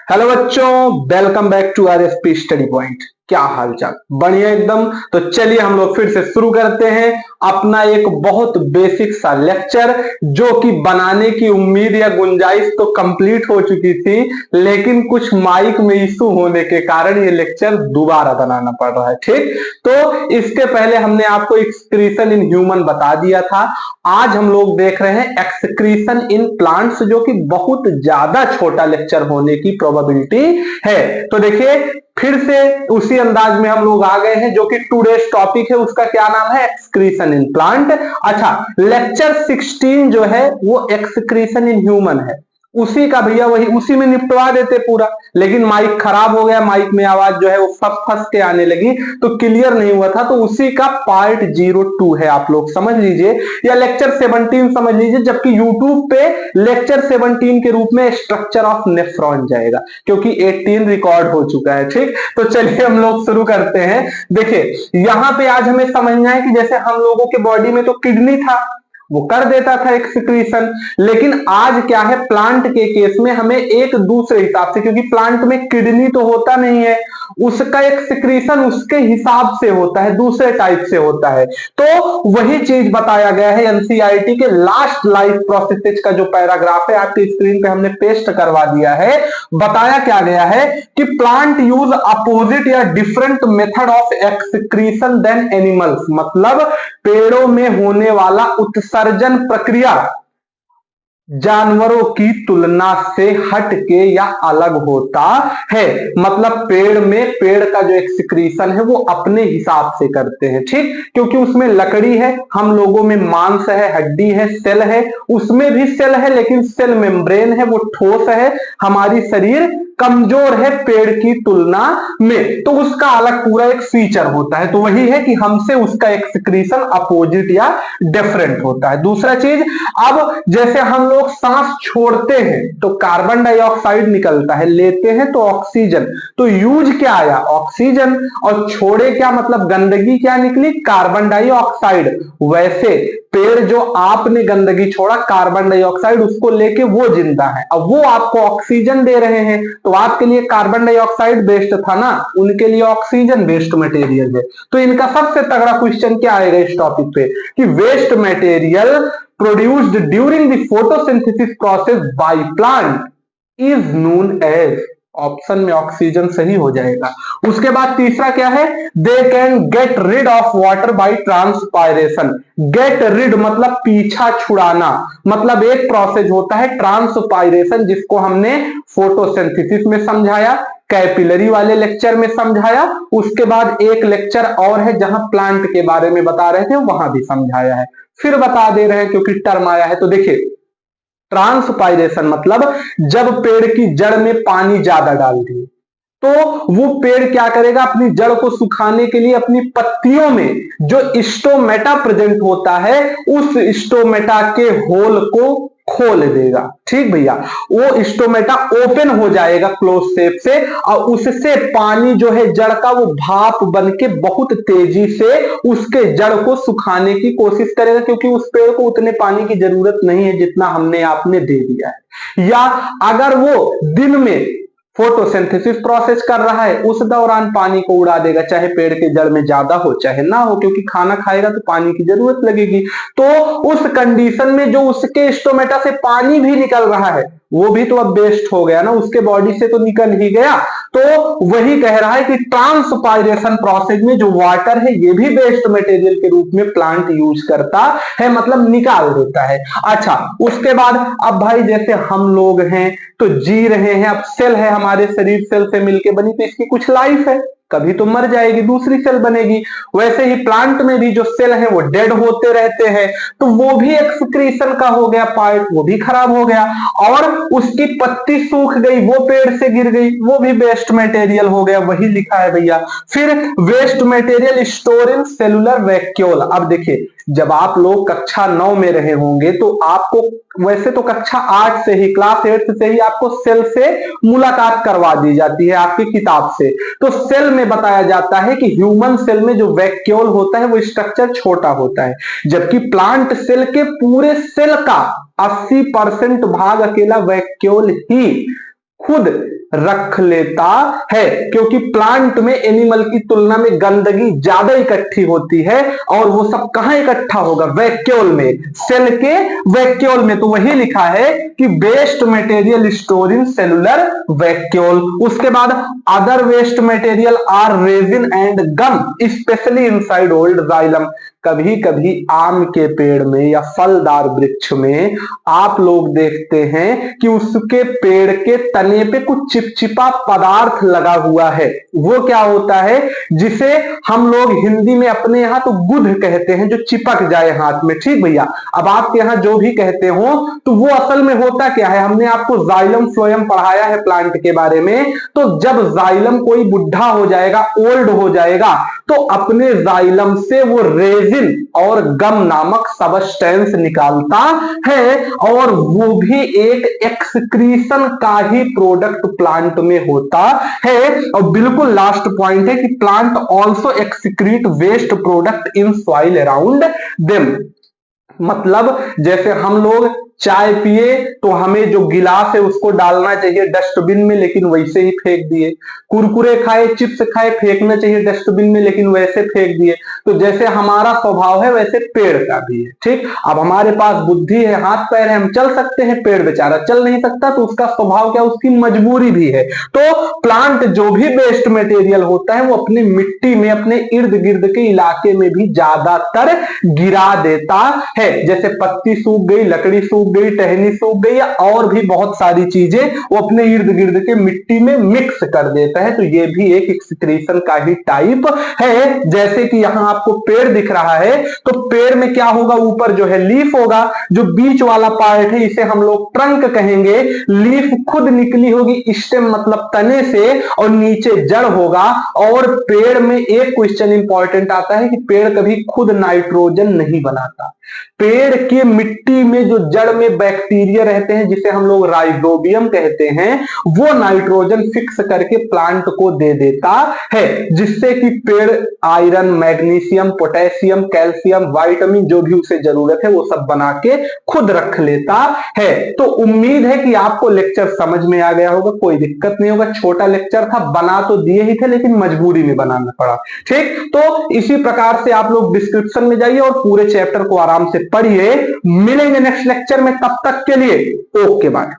Hello बच्चों, welcome back to R S P study point. क्या हालचाल? बढ़िया एकदम। तो चलिए हम लोग फिर से शुरू करते हैं अपना एक बहुत बेसिक सा लेक्चर, जो कि बनाने की उम्मीद या गुंजाइश तो कंप्लीट हो चुकी थी, लेकिन कुछ माइक में इशू होने के कारण ये लेक्चर दोबारा बनाना पड़ रहा है। ठीक, तो इसके पहले हमने आपको एक्सक्रीशन इन ह्यूमन बता दिया था। आज हम लोग देख रहे हैं एक्सक्रीशन इन प्लांट्स, जो कि बहुत ज्यादा छोटा लेक्चर होने की प्रोबेबिलिटी है। तो देखिए फिर से उसी अंदाज में हम लोग आ गए हैं, जो कि टुडेस टॉपिक है, उसका क्या नाम है? Excretion in plant. अच्छा, लेक्चर 16 जो है वो एक्सक्रीशन इन ह्यूमन है। उसी का भैया वही उसी में निपटवा देते पूरा, लेकिन माइक खराब हो गया, माइक में आवाज जो है वो फंस फंस के आने लगी, तो क्लियर नहीं हुआ था। तो उसी का पार्ट 02 है, आप लोग समझ लीजिए, या लेक्चर 17 समझ लीजिए। जबकि यूट्यूब पे लेक्चर 17 के रूप में स्ट्रक्चर ऑफ नेफ्रॉन जाएगा, क्योंकि 18 रिकॉर्ड हो चुका है। ठीक, तो चलिए हम लोग शुरू करते हैं। देखिए यहां पे आज हमें समझना है कि जैसे हम लोगों के बॉडी में तो किडनी था, वो कर देता था एक्सक्रीशन, लेकिन आज क्या है, प्लांट के केस में हमें एक दूसरे हिसाब से, क्योंकि प्लांट में किडनी तो होता नहीं है, उसका एक्सक्रीशन उसके हिसाब से होता है, दूसरे टाइप से होता है। तो वही चीज बताया गया है एनसीईआरटी के लास्ट लाइफ प्रोसेसेस का जो पैराग्राफ है, आपकी स्क्रीन पे हमने पेस्ट करवा दिया है। बताया क्या गया है कि प्लांट यूज अपोजिट या different method of excretion than animals, मतलब पेड़ों में होने वाला उत्सर्जन प्रक्रिया जानवरों की तुलना से हटके या अलग होता है। मतलब पेड़ में पेड़ का जो एक्सक्रीशन है वो अपने हिसाब से करते हैं। ठीक, क्योंकि उसमें लकड़ी है, हम लोगों में मांस है, हड्डी है, सेल है, उसमें भी सेल है, लेकिन सेल मेम्ब्रेन है, वो ठोस है, हमारी शरीर कमजोर है पेड़ की तुलना में, तो उसका अलग पूरा एक फीचर होता है। तो वही है कि हमसे उसका एक्सक्रीशन अपोजिट या डिफरेंट होता है। दूसरा चीज, अब जैसे हम लोग सांस छोड़ते हैं तो कार्बन डाइऑक्साइड निकलता है, लेते हैं तो ऑक्सीजन, तो यूज क्या आया? ऑक्सीजन, और छोड़े क्या, मतलब गंदगी क्या निकली? Carbon dioxide. वैसे पेड़ जो आपने गंदगी छोड़ा कार्बन डाइऑक्साइड उसको लेके वो जिंदा है, अब वो आपको ऑक्सीजन दे रहे हैं, तो आपके लिए कार्बन डाइऑक्साइड बेस्ट था ना, उनके लिए ऑक्सीजन बेस्ट मटेरियल है। तो इनका सबसे तगड़ा क्वेश्चन क्या आएगा इस टॉपिक पे कि waste material produced during the photosynthesis process by plant is known as, option में ऑक्सीजन सही हो जाएगा। उसके बाद तीसरा क्या है? They can get rid of water by transpiration. Get rid मतलब पीछा छुड़ाना, मतलब एक प्रोसेस होता है ट्रांसपायरेशन, जिसको हमने फोटोसिंथेसिस में समझाया, कैपिलरी वाले लेक्चर में समझाया, उसके बाद एक लेक्चर और है जहां प्लांट के बारे में बता रहे थे, वहां भी समझाया है, फिर बता दे रहे हैं क्योंकि टर्म आया है। तो देखिए ट्रांसपायरेशन मतलब जब पेड़ की जड़ में पानी ज्यादा डाल दिए तो वो पेड़ क्या करेगा, अपनी जड़ को सुखाने के लिए अपनी पत्तियों में जो स्टोमेटा प्रेजेंट होता है उस स्टोमेटा के होल को खोल देगा। ठीक भैया, वो स्टोमेटा ओपन हो जाएगा क्लोज शेप से, और उससे पानी जो है जड़ का वो भाप बन के बहुत तेजी से उसके जड़ को सुखाने की कोशिश करेगा, क्योंकि उस पेड़ को उतने पानी की जरूरत नहीं है जितना हमने आपने दे दिया है। या अगर वो दिन में फोटोसिंथेसिस प्रोसेस कर रहा है, उस दौरान पानी को उड़ा देगा, चाहे पेड़ के जड़ में ज्यादा हो चाहे ना हो, क्योंकि खाना खाएगा तो पानी की जरूरत लगेगी। तो उस कंडीशन में जो उसके स्टोमेटा से पानी भी निकल रहा है वो भी तो अब वेस्ट हो गया ना, उसके बॉडी से तो निकल ही गया। तो वही कह रहा है कि ट्रांसपायरेशन प्रोसेस में जो वाटर है ये भी वेस्ट मटेरियल के रूप में प्लांट यूज करता है, मतलब निकाल देता है। अच्छा, उसके बाद अब भाई जैसे हम लोग हैं तो जी रहे हैं, अब सेल है हमारे शरीर, सेल से मिलके बनी, तो इसकी कुछ लाइफ है, कभी तो मर जाएगी, दूसरी सेल बनेगी। वैसे ही प्लांट में भी जो सेल है वो डेड होते रहते हैं, तो वो भी एक्सक्रीशन का हो गया पार्ट, वो भी खराब हो गया। और उसकी पत्ती सूख गई, वो पेड़ से गिर गई, वो भी वेस्ट मटेरियल हो गया, वही लिखा है भैया। फिर waste material store in cellular vacuole. अब देखिए जब आप लोग कक्षा 9 में रहे होंगे तो आपको, वैसे तो कक्षा 8 से ही, क्लास 8 से ही आपको सेल से मुलाकात करवा दी जाती है आपकी किताब से। तो सेल में बताया जाता है कि ह्यूमन सेल में जो वैक्यूल होता है वो स्ट्रक्चर छोटा होता है, जबकि प्लांट सेल के पूरे सेल का 80% भाग अकेला वैक्यूल ही खुद रख लेता है, क्योंकि प्लांट में एनिमल की तुलना में गंदगी ज्यादा इकट्ठी होती है और वो सब कहां इकट्ठा होगा, वैक्यूल में, सेल के वैक्यूल में। तो वही लिखा है कि waste material store in cellular vacuole. उसके बाद other waste material are resin and gum especially inside old xylem. कभी कभी आम के पेड़ में या फलदार वृक्ष में आप लोग देखते हैं कि उसके पेड़ के तने पे कुछ चिपचिपा पदार्थ लगा हुआ है। वो क्या होता है, जिसे हम लोग हिंदी में अपने यहां तो गुद्ध कहते हैं, जो चिपक जाए हाथ में। ठीक भैया, अब आपके यहां जो भी कहते हो, तो वो असल में होता क्या है, हमने आपको जाइलम फ्लोएम पढ़ाया है प्लांट के बारे में। तो जब जाइलम कोई बुढ़ा हो जाएगा, ओल्ड हो जाएगा, तो अपने जाइलम से वो रेजिन और गम नामक सबस्टेंस निकालता है, और वो भी एक एक्सक्रीशन का ही प्रोडक्ट प्लांट में होता है। और बिल्कुल लास्ट पॉइंट है कि plant also excrete waste product in soil around them. मतलब जैसे हम लोग चाय पिए तो हमें जो गिलास है उसको डालना चाहिए डस्टबिन में, लेकिन वैसे ही फेंक दिए। कुरकुरे खाए, चिप्स खाए, फेंकना चाहिए डस्टबिन में, लेकिन वैसे फेंक दिए। तो जैसे हमारा स्वभाव है वैसे पेड़ का भी है। ठीक, अब हमारे पास बुद्धि है, हाथ पैर है, हम चल सकते हैं, पेड़ बेचारा चल नहीं सकता, तो उसका स्वभाव क्या, उसकी मजबूरी भी है। तो प्लांट जो भी वेस्ट मटेरियल होता है वो अपनी मिट्टी में, अपने इर्द गिर्द के इलाके में भी ज्यादातर गिरा देता है। जैसे पत्ती सूख गई, लकड़ी सूख गई, टहनी सूख गई, या और भी बहुत सारी चीजें वो अपने इर्द गिर्द के मिट्टी में मिक्स कर देता है। तो ये भी एक एक्सक्रीशन का ही टाइप है। जैसे कि यहां आपको पेड़ दिख रहा है, तो पेड़ में क्या होगा, ऊपर जो है लीफ होगा, जो बीच वाला पार्ट है इसे हम लोग ट्रंक कहेंगे। लीफ खुद निकली होगी स्टेम मतलब तने से, और नीचे जड़ होगा। और पेड़ में एक क्वेश्चन इंपॉर्टेंट आता है कि पेड़ कभी खुद नाइट्रोजन नहीं बनाता। पेड़ के मिट्टी में जो जड़ में बैक्टीरिया रहते हैं, जिसे हम लोग राइजोबियम कहते हैं, वो नाइट्रोजन फिक्स करके प्लांट को दे देता है, जिससे कि पेड़ iron, magnesium, potassium, calcium, vitamin जो भी उसे जरूरत है वो सब बना के खुद रख लेता है। तो उम्मीद है कि आपको लेक्चर समझ में आ गया होगा, कोई दिक्कत नहीं होगा। छोटा लेक्चर था, बना तो दिए ही थे, लेकिन मजबूरी में बनाना पड़ा। ठीक, तो इसी प्रकार से आप लोग डिस्क्रिप्शन में जाइए और पूरे चैप्टर को आराम से पढ़िए। मिलेंगे नेक्स्ट लेक्चर में, तब तक के लिए ओके बाय।